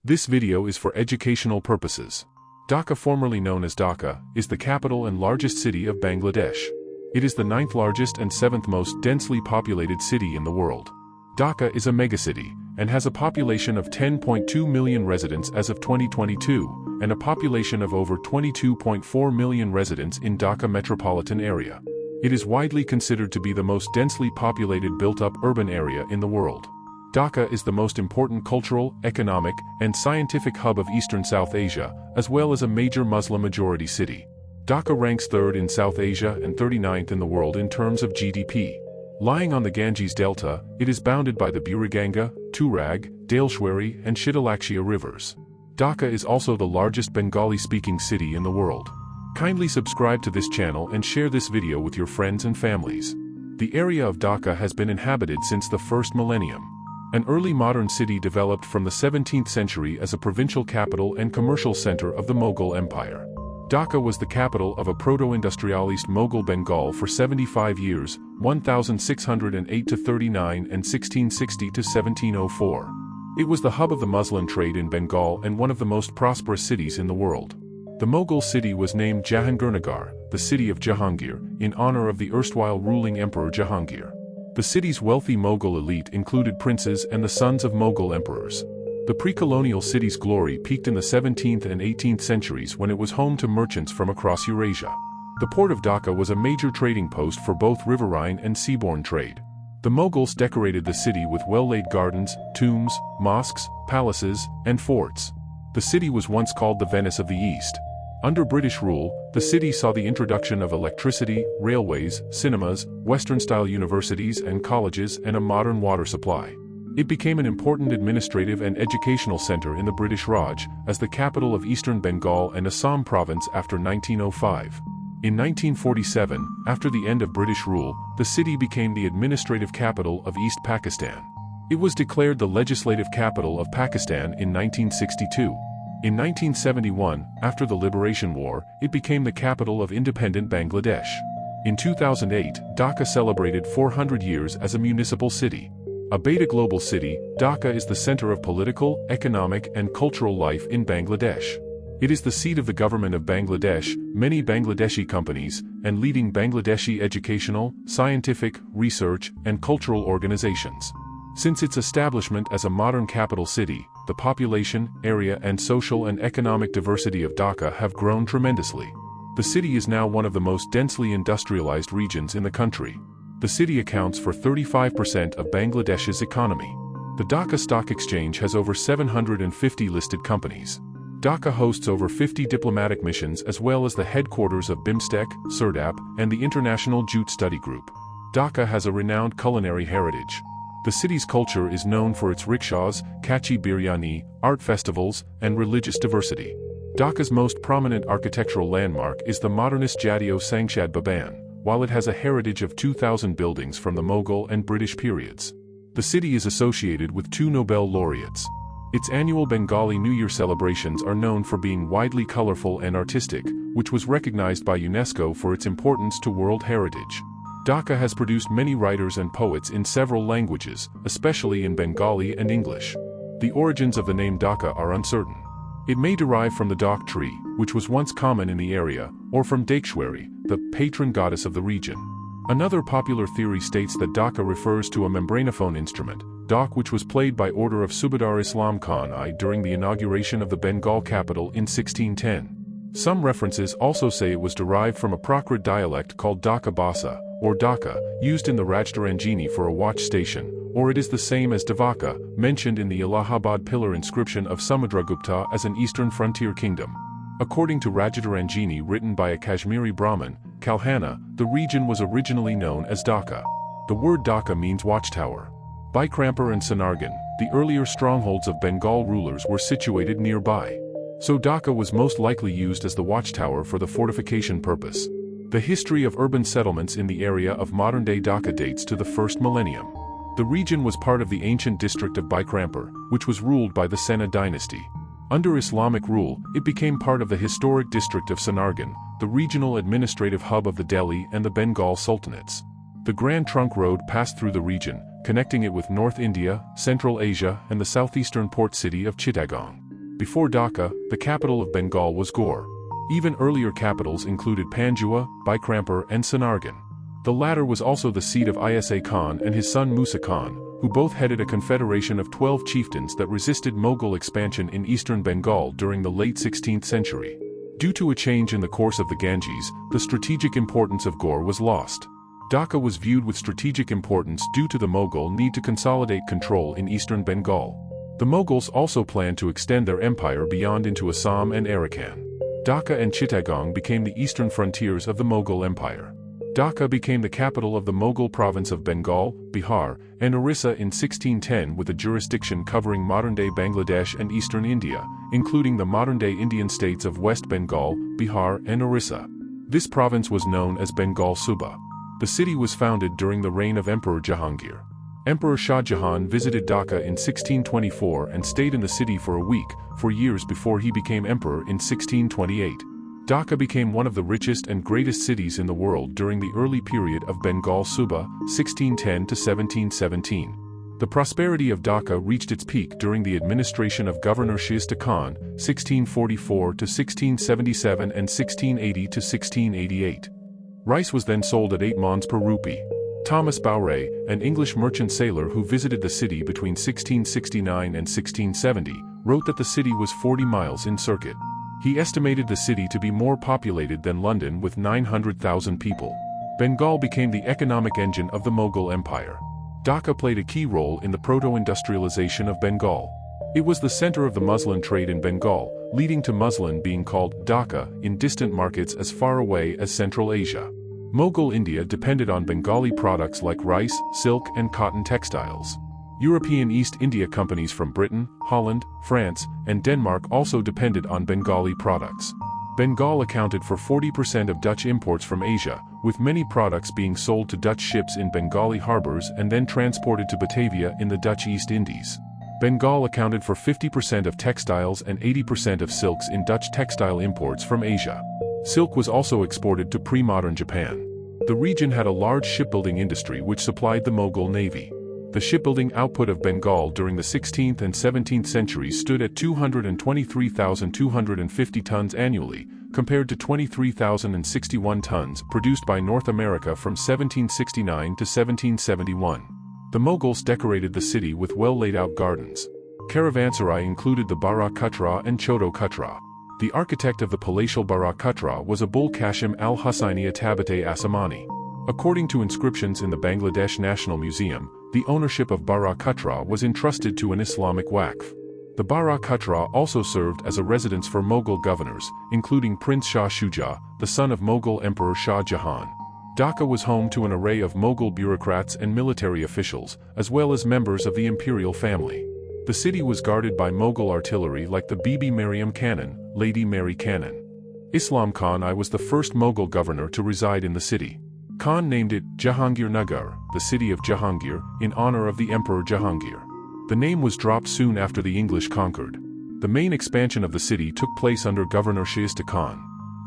This video is for educational purposes. Dhaka, formerly known as Dhaka, is the capital and largest city of Bangladesh. It is the 9th largest and 7th most densely populated city in the world. Dhaka is a megacity, and has a population of 10.2 million residents as of 2022, and a population of over 22.4 million residents in Dhaka metropolitan area. It is widely considered to be the most densely populated built-up urban area in the world. Dhaka is the most important cultural, economic, and scientific hub of Eastern South Asia, as well as a major Muslim-majority city. Dhaka ranks 3rd in South Asia and 39th in the world in terms of GDP. Lying on the Ganges Delta, it is bounded by the Buriganga, Turag, Daleshwari, and Shitalakshya rivers. Dhaka is also the largest Bengali-speaking city in the world. Kindly subscribe to this channel and share this video with your friends and families. The area of Dhaka has been inhabited since the first millennium. An early modern city developed from the 17th century as a provincial capital and commercial center of the Mughal Empire. Dhaka was the capital of a proto-industrialist Mughal Bengal for 75 years, 1608–39 and 1660–1704. It was the hub of the muslin trade in Bengal and one of the most prosperous cities in the world. The Mughal city was named Jahangirnagar, the city of Jahangir, in honor of the erstwhile ruling emperor Jahangir. The city's wealthy Mughal elite included princes and the sons of Mughal emperors. The pre-colonial city's glory peaked in the 17th and 18th centuries when it was home to merchants from across Eurasia. The port of Dhaka was a major trading post for both riverine and seaborne trade. The Mughals decorated the city with well-laid gardens, tombs, mosques, palaces, and forts. The city was once called the Venice of the East. Under British rule, the city saw the introduction of electricity, railways, cinemas, Western-style universities and colleges, and a modern water supply. It became an important administrative and educational center in the British Raj, as the capital of Eastern Bengal and Assam province after 1905. In 1947, after the end of British rule, the city became the administrative capital of East Pakistan. It was declared the legislative capital of Pakistan in 1962. In 1971, after the Liberation War, it became the capital of independent Bangladesh. In 2008, Dhaka celebrated 400 years as a municipal city. A beta global city, Dhaka is the center of political, economic, and cultural life in Bangladesh. It is the seat of the government of Bangladesh, many Bangladeshi companies, and leading Bangladeshi educational, scientific, research, and cultural organizations. Since its establishment as a modern capital city, the population, area, and social and economic diversity of Dhaka have grown tremendously. The city is now one of the most densely industrialized regions in the country. The city accounts for 35% of Bangladesh's economy. The Dhaka Stock Exchange has over 750 listed companies. Dhaka hosts over 50 diplomatic missions as well as the headquarters of BIMSTEC, SERDAP, and the International Jute Study Group. Dhaka has a renowned culinary heritage. The city's culture is known for its rickshaws, kachi biryani, art festivals, and religious diversity. Dhaka's most prominent architectural landmark is the modernist Jatio Sangshad Bhavan, while it has a heritage of 2,000 buildings from the Mughal and British periods. The city is associated with 2 Nobel laureates. Its annual Bengali New Year celebrations are known for being widely colorful and artistic, which was recognized by UNESCO for its importance to world heritage. Dhaka has produced many writers and poets in several languages, especially in Bengali and English. The origins of the name Dhaka are uncertain. It may derive from the dhak tree, which was once common in the area, or from Daleshwari, the patron goddess of the region. Another popular theory states that Dhaka refers to a membranophone instrument, dhak, which was played by order of Subadar Islam Khan I during the inauguration of the Bengal capital in 1610. Some references also say it was derived from a Prakrit dialect called Dhaka Basa, or Dhaka, used in the Rajtaranjini for a watch station, or it is the same as Devaka, mentioned in the Allahabad pillar inscription of Samudragupta as an eastern frontier kingdom. According to Rajtaranjini written by a Kashmiri Brahmin, Kalhana, the region was originally known as Dhaka. The word Dhaka means watchtower. Baikrampur and Sonargan, the earlier strongholds of Bengal rulers, were situated nearby. So Dhaka was most likely used as the watchtower for the fortification purpose. The history of urban settlements in the area of modern-day Dhaka dates to the first millennium. The region was part of the ancient district of Baikrampur, which was ruled by the Sena dynasty. Under Islamic rule, it became part of the historic district of Sonargan, the regional administrative hub of the Delhi and the Bengal Sultanates. The Grand Trunk Road passed through the region, connecting it with North India, Central Asia, and the southeastern port city of Chittagong. Before Dhaka, the capital of Bengal was Gaur. Even earlier capitals included Panjua, Baikrampur and Sonargaon. The latter was also the seat of Isa Khan and his son Musa Khan, who both headed a confederation of 12 chieftains that resisted Mughal expansion in eastern Bengal during the late 16th century. Due to a change in the course of the Ganges, the strategic importance of Gaur was lost. Dhaka was viewed with strategic importance due to the Mughal need to consolidate control in eastern Bengal. The Mughals also planned to extend their empire beyond into Assam and Arakan. Dhaka and Chittagong became the eastern frontiers of the Mughal Empire. Dhaka became the capital of the Mughal province of Bengal, Bihar, and Orissa in 1610 with a jurisdiction covering modern-day Bangladesh and eastern India, including the modern-day Indian states of West Bengal, Bihar and Orissa. This province was known as Bengal Suba. The city was founded during the reign of Emperor Jahangir. Emperor Shah Jahan visited Dhaka in 1624 and stayed in the city for a week, for years before he became emperor in 1628. Dhaka became one of the richest and greatest cities in the world during the early period of Bengal Suba, 1610 to 1717. The prosperity of Dhaka reached its peak during the administration of Governor Shaista Khan, 1644 to 1677 and 1680 to 1688. Rice was then sold at 8 mons per rupee. Thomas Bowray, an English merchant sailor who visited the city between 1669 and 1670, wrote that the city was 40 miles in circuit. He estimated the city to be more populated than London with 900,000 people. Bengal became the economic engine of the Mughal Empire. Dhaka played a key role in the proto-industrialization of Bengal. It was the center of the muslin trade in Bengal, leading to muslin being called Dhaka in distant markets as far away as Central Asia. Mughal India depended on Bengali products like rice, silk and cotton textiles. European East India companies from Britain, Holland, France, and Denmark also depended on Bengali products. Bengal accounted for 40% of Dutch imports from Asia, with many products being sold to Dutch ships in Bengali harbors and then transported to Batavia in the Dutch East Indies. Bengal accounted for 50% of textiles and 80% of silks in Dutch textile imports from Asia. Silk was also exported to pre-modern Japan. The region had a large shipbuilding industry which supplied the Mughal navy. The shipbuilding output of Bengal during the 16th and 17th centuries stood at 223,250 tons annually, compared to 23,061 tons produced by North America from 1769 to 1771. The Mughals decorated the city with well-laid-out gardens. Caravanserai included the Bara Katra and Choto Katra. The architect of the palatial Bara Katra was Abul Qasim al-Hussaini Atabate Assamani. According to inscriptions in the Bangladesh National Museum, the ownership of Bara Katra was entrusted to an Islamic Waqf. The Bara Katra also served as a residence for Mughal governors, including Prince Shah Shuja, the son of Mughal Emperor Shah Jahan. Dhaka was home to an array of Mughal bureaucrats and military officials, as well as members of the imperial family. The city was guarded by Mughal artillery like the Bibi Mariam Cannon, Lady Mary Cannon. Islam Khan I was the first Mughal governor to reside in the city. Khan named it Jahangir Nagar, the city of Jahangir, in honor of the Emperor Jahangir. The name was dropped soon after the English conquered. The main expansion of the city took place under Governor Shaista Khan.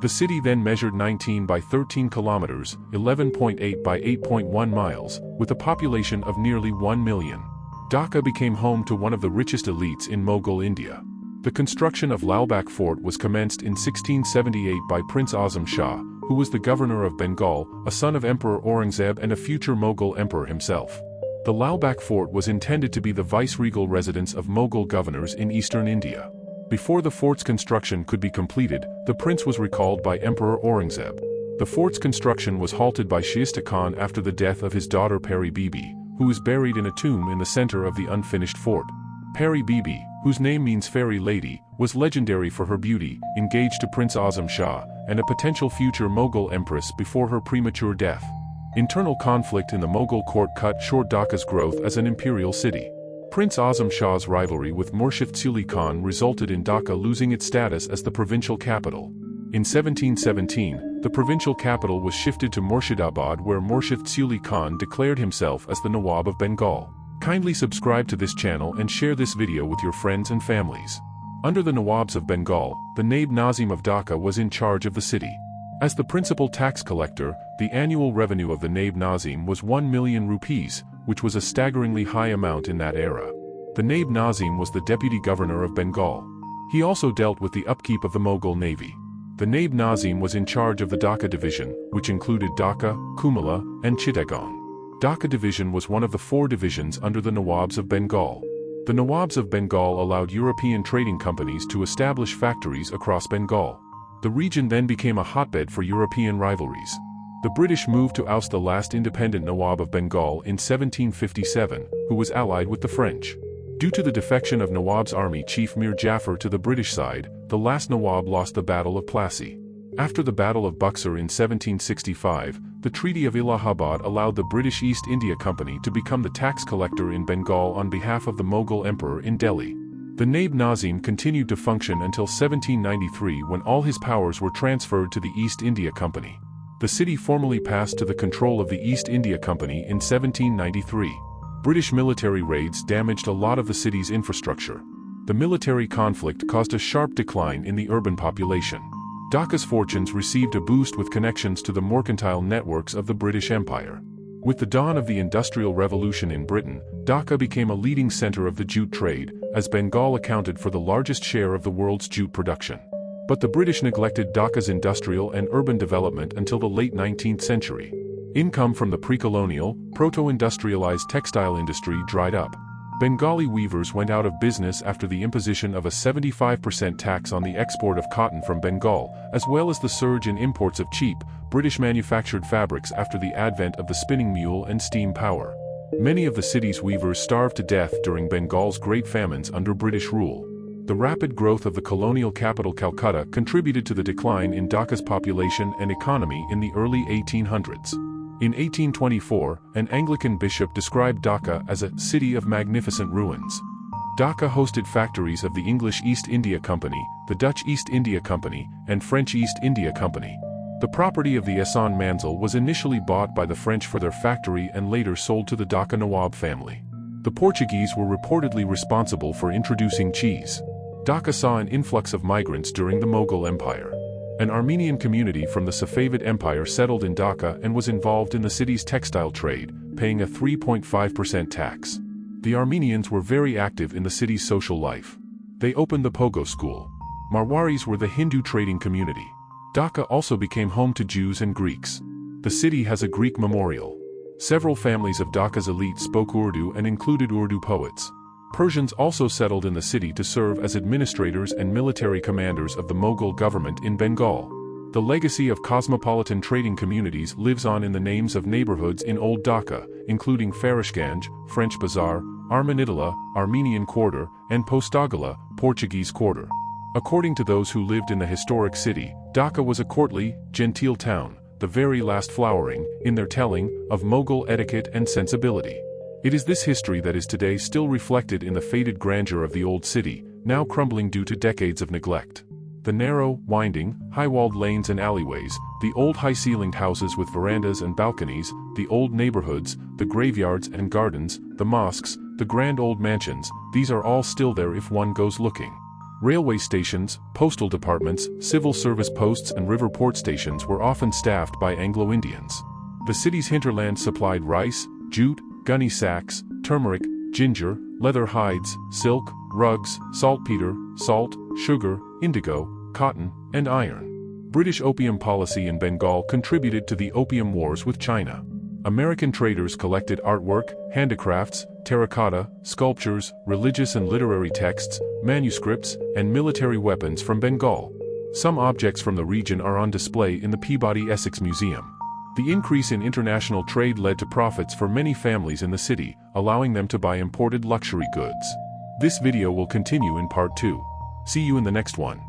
The city then measured 19 by 13 kilometers, 11.8 by 8.1 miles, with a population of nearly 1 million. Dhaka became home to one of the richest elites in Mughal India. The construction of Lalbagh Fort was commenced in 1678 by Prince Azam Shah, who was the governor of Bengal, a son of Emperor Aurangzeb and a future Mughal emperor himself. The Lalbagh Fort was intended to be the viceregal residence of Mughal governors in eastern India. Before the fort's construction could be completed, the prince was recalled by Emperor Aurangzeb. The fort's construction was halted by Shaista Khan after the death of his daughter Peri Bibi, who is buried in a tomb in the center of the unfinished fort. Peri Bibi, whose name means fairy lady, was legendary for her beauty, engaged to Prince Azam Shah, and a potential future Mughal empress before her premature death. Internal conflict in the Mughal court cut short Dhaka's growth as an imperial city. Prince Azam Shah's rivalry with Murshid Quli Khan resulted in Dhaka losing its status as the provincial capital. In 1717, the provincial capital was shifted to Murshidabad where Murshid Quli Khan declared himself as the Nawab of Bengal. Kindly subscribe to this channel and share this video with your friends and families. Under the Nawabs of Bengal, the Naib Nazim of Dhaka was in charge of the city. As the principal tax collector, the annual revenue of the Naib Nazim was 1 million rupees, which was a staggeringly high amount in that era. The Naib Nazim was the deputy governor of Bengal. He also dealt with the upkeep of the Mughal navy. The Naib Nazim was in charge of the Dhaka division, which included Dhaka, Kumala, and Chittagong. Dhaka division was one of the 4 divisions under the Nawabs of Bengal. The Nawabs of Bengal allowed European trading companies to establish factories across Bengal. The region then became a hotbed for European rivalries. The British moved to oust the last independent Nawab of Bengal in 1757, who was allied with the French. Due to the defection of Nawab's army chief Mir Jafar to the British side, the last Nawab lost the Battle of Plassey. After the Battle of Buxar in 1765, the Treaty of Allahabad allowed the British East India Company to become the tax collector in Bengal on behalf of the Mughal Emperor in Delhi. The Naib Nazim continued to function until 1793 when all his powers were transferred to the East India Company. The city formally passed to the control of the East India Company in 1793. British military raids damaged a lot of the city's infrastructure. The military conflict caused a sharp decline in the urban population. Dhaka's fortunes received a boost with connections to the mercantile networks of the British Empire. With the dawn of the Industrial Revolution in Britain, Dhaka became a leading center of the jute trade, as Bengal accounted for the largest share of the world's jute production. But the British neglected Dhaka's industrial and urban development until the late 19th century. Income from the pre-colonial, proto-industrialized textile industry dried up. Bengali weavers went out of business after the imposition of a 75% tax on the export of cotton from Bengal, as well as the surge in imports of cheap, British-manufactured fabrics after the advent of the spinning mule and steam power. Many of the city's weavers starved to death during Bengal's great famines under British rule. The rapid growth of the colonial capital Calcutta contributed to the decline in Dhaka's population and economy in the early 1800s. In 1824, an Anglican bishop described Dhaka as a city of magnificent ruins. Dhaka hosted factories of the English East India Company, the Dutch East India Company, and French East India Company. The property of the Ehsan Manzil was initially bought by the French for their factory and later sold to the Dhaka Nawab family. The Portuguese were reportedly responsible for introducing cheese. Dhaka saw an influx of migrants during the Mughal Empire. An Armenian community from the Safavid Empire settled in Dhaka and was involved in the city's textile trade, paying a 3.5% tax. The Armenians were very active in the city's social life. They opened the Pogo school. Marwaris were the Hindu trading community. Dhaka also became home to Jews and Greeks. The city has a Greek memorial. Several families of Dhaka's elite spoke Urdu and included Urdu poets. Persians also settled in the city to serve as administrators and military commanders of the Mughal government in Bengal. The legacy of cosmopolitan trading communities lives on in the names of neighborhoods in Old Dhaka, including Farishganj, French Bazaar, Armanidala, Armenian Quarter, and Postagala, Portuguese Quarter. According to those who lived in the historic city, Dhaka was a courtly, genteel town, the very last flowering, in their telling, of Mughal etiquette and sensibility. It is this history that is today still reflected in the faded grandeur of the old city, now crumbling due to decades of neglect. The narrow, winding, high-walled lanes and alleyways, the old high-ceilinged houses with verandas and balconies, the old neighborhoods, the graveyards and gardens, the mosques, the grand old mansions, these are all still there if one goes looking. Railway stations, postal departments, civil service posts and river port stations were often staffed by Anglo-Indians. The city's hinterland supplied rice, jute, gunny sacks, turmeric, ginger, leather hides, silk, rugs, saltpeter, salt, sugar, indigo, cotton, and iron. British opium policy in Bengal contributed to the Opium Wars with China. American traders collected artwork, handicrafts, terracotta, sculptures, religious and literary texts, manuscripts, and military weapons from Bengal. Some objects from the region are on display in the Peabody Essex Museum. The increase in international trade led to profits for many families in the city, allowing them to buy imported luxury goods. This video will continue in part 2. See you in the next one.